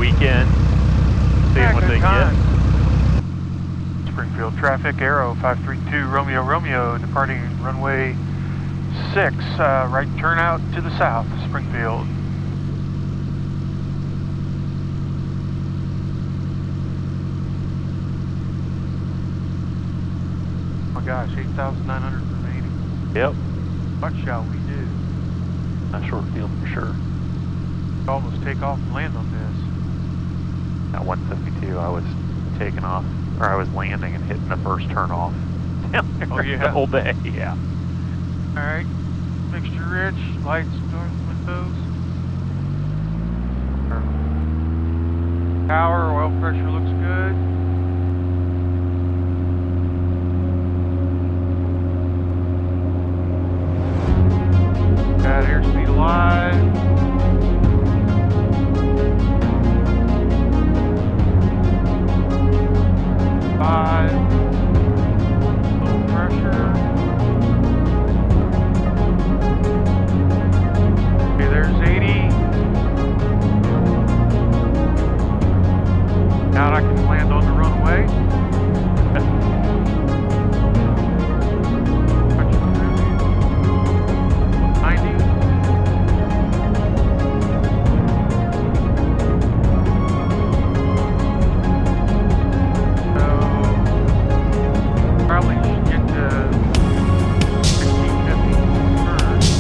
weekend, seeing what they get. Springfield traffic, Arrow 532 Romeo Romeo, departing runway 6, right turnout to the south, Springfield. Oh my gosh, 8,900 remaining. Yep. What shall we do? Not short field for sure. Almost take off and land on this. At 172, I was taking off, or I was landing and hitting the first turn off. Oh yeah? The whole day, yeah. Alright, mixture rich, lights, doors, windows. Power, oil pressure looks good. Got airspeed alive. Low pressure. Okay, there's 80. Now I can land on the runway. 90. Probably should get to 1650 first.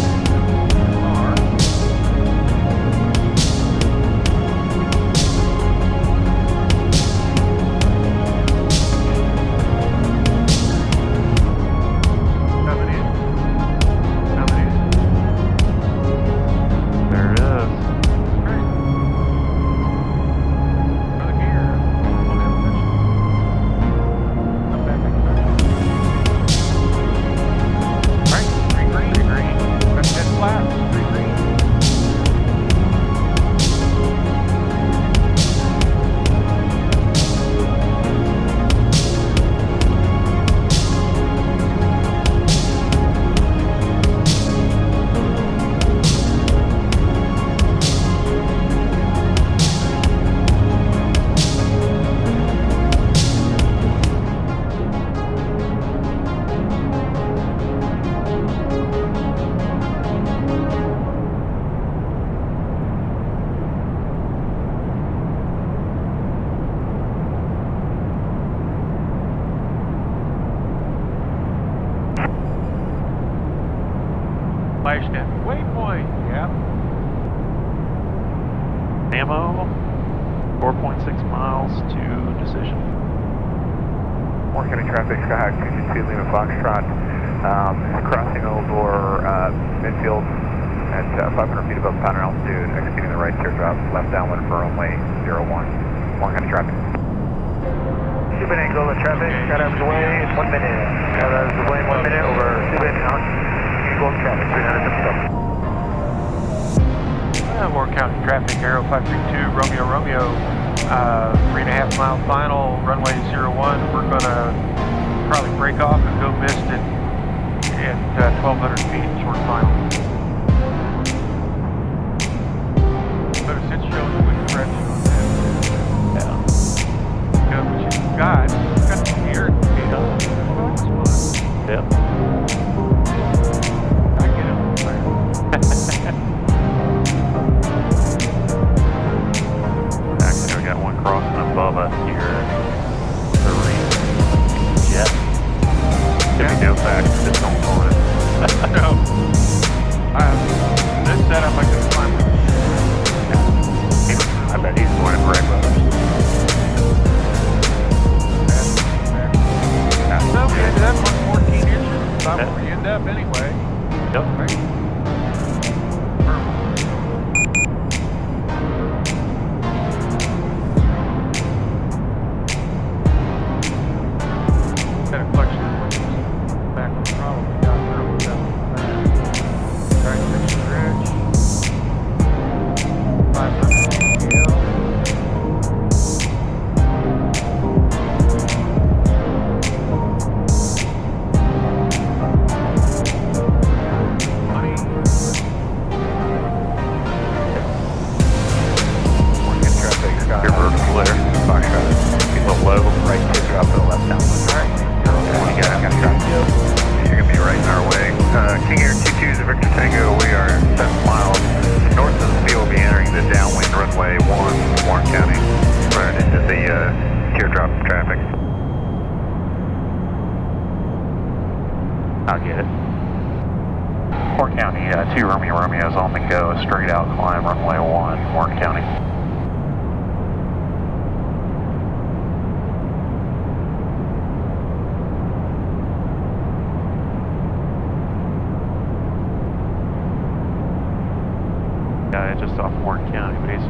Coming in. There it is. Right. Another gear. Come back. Right, green. Got that flat, green. Flashnet waypoint, yeah. Ammo, 4.6 miles to decision. Warren County traffic, Skyhawk 222 Lima Foxtrot, crossing over midfield at 500 feet above pound altitude, executing the right teardrop, left downwind for runway 01. Warren County traffic. 2 minute angle of traffic, got out of the way in 1 minute. Got out of the way in 1 minute over 2 minute out. Usual traffic, 300 Warren County traffic, Arrow 532 Romeo Romeo, 3.5 mile final, runway 01. We're gonna probably break off and go mist at 1,200 feet, short final. But it's showing the wind direction on that. Yeah. You know, what you've got the gear and speed up. Yep. I get it. Actually, we got one crossing above us here. The ring. Jet. If you go back, just don't pull it. No. This setup I can climb with. I bet he's going to break with us. So we ended up on 14 inches. About where we end up anyway. Yep. Right. Got a collection of back on the throttle. We got through down the back. Right, mixture rich. 500 PL. Money. Warren County, 2 Romeo Romeo's on the go, straight out climb runway 1, Warren County. Guy just off Warren County, but he's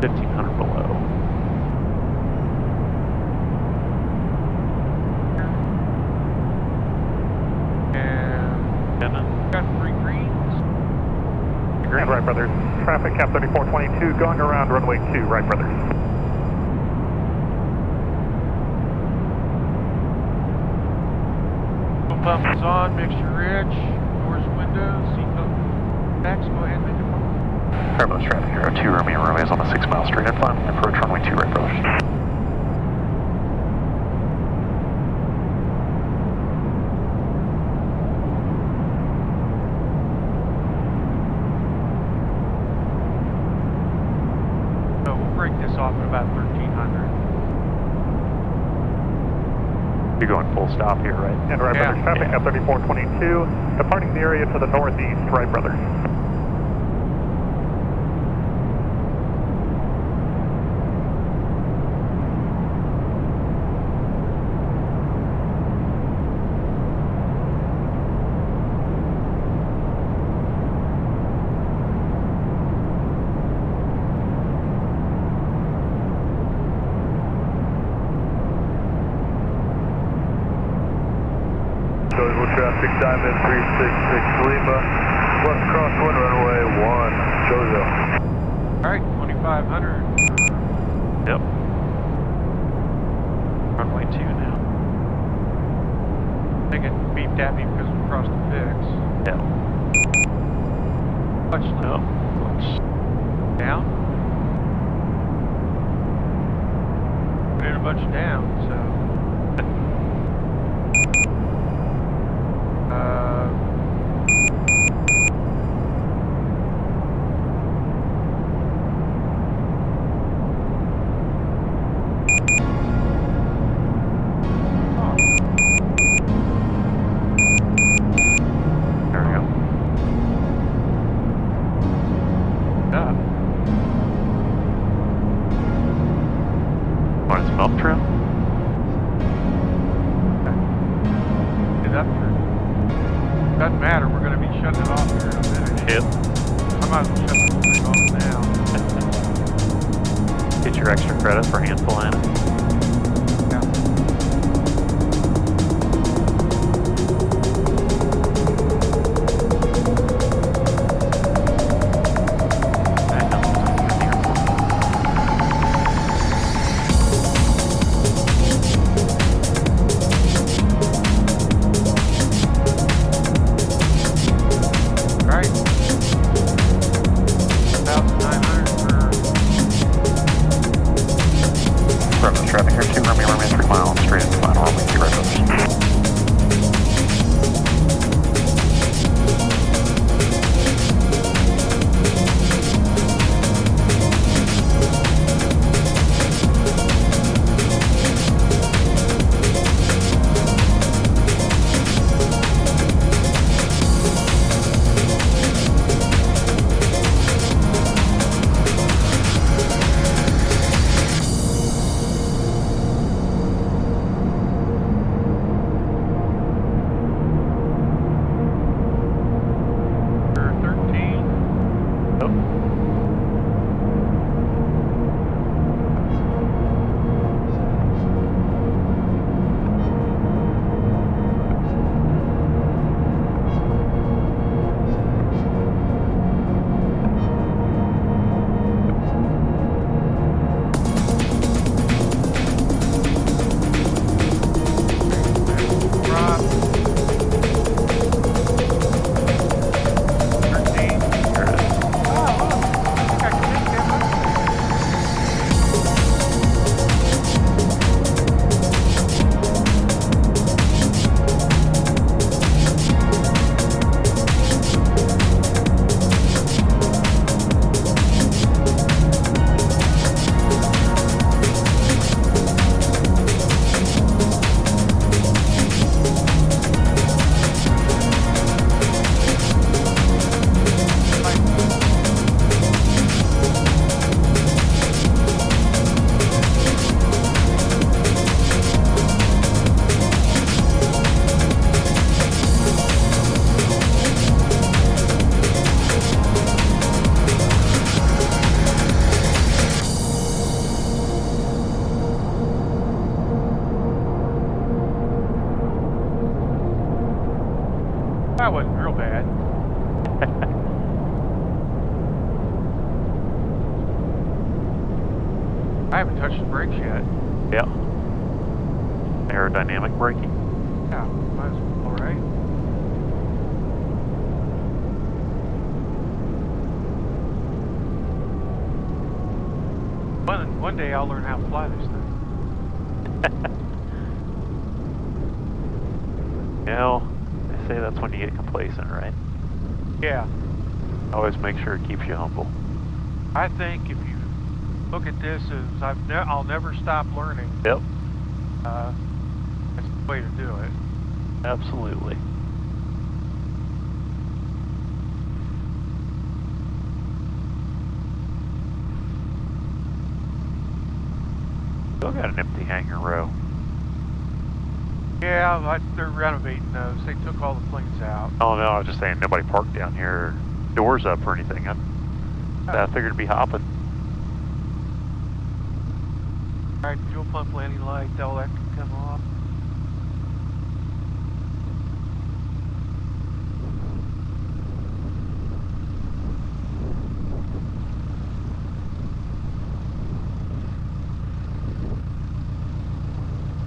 1,500 below. Got 3 greens. And right, brothers. Traffic cap 3422 going around runway 2, right, brothers. Fuel pump is on, mixture rich, doors, windows, seatbelt backs, go ahead and make it pump. Airbus traffic Aero 2 Romeo Romeo's on the 6 mile straight in front, approach runway 2, right, brothers. Break this off at about 1,300. You're going full stop here, right? And right, Yeah. brothers. Traffic cap 3422 departing the area to the northeast, right, brothers. Visual traffic, Diamond 366 Lima, west crosswind runway 1, Jojo. Alright, 2,500. Yep. Runway 2 now. I think it beeped at me because we crossed the fix. Yeah. Clutch No. down. Put in a bunch down, so. There we go. Want some milk trim? Get up here. Doesn't matter, we're going to be shutting it off here in a minute. Yep. I might as well shut this thing off now. Get your extra credit for handful in it. Alright. 1,900 for From the wasn't real bad. I haven't touched the brakes yet. Yeah. Aerodynamic braking. Yeah, might as well, all right. One day I'll learn how to fly this thing. You know, they say that's when you get complacent, right? Yeah, Always make sure it keeps you humble. I think if you look at this as I'll never stop learning. Yep. That's the way to do it. Absolutely. Still got an empty hangar row. Yeah, they're renovating those. They took all the planes out. Oh no, I was just saying nobody parked down here, doors up or anything. I figured it'd be hopping. All right, fuel pump landing light, all that can come off.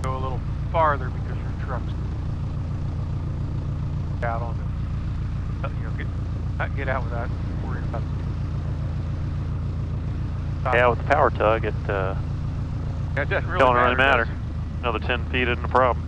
Go a little farther because your truck's out on the, get out without worrying about. Yeah, with the power tug, it That doesn't really don't really matter. matter. Another 10 feet isn't a problem.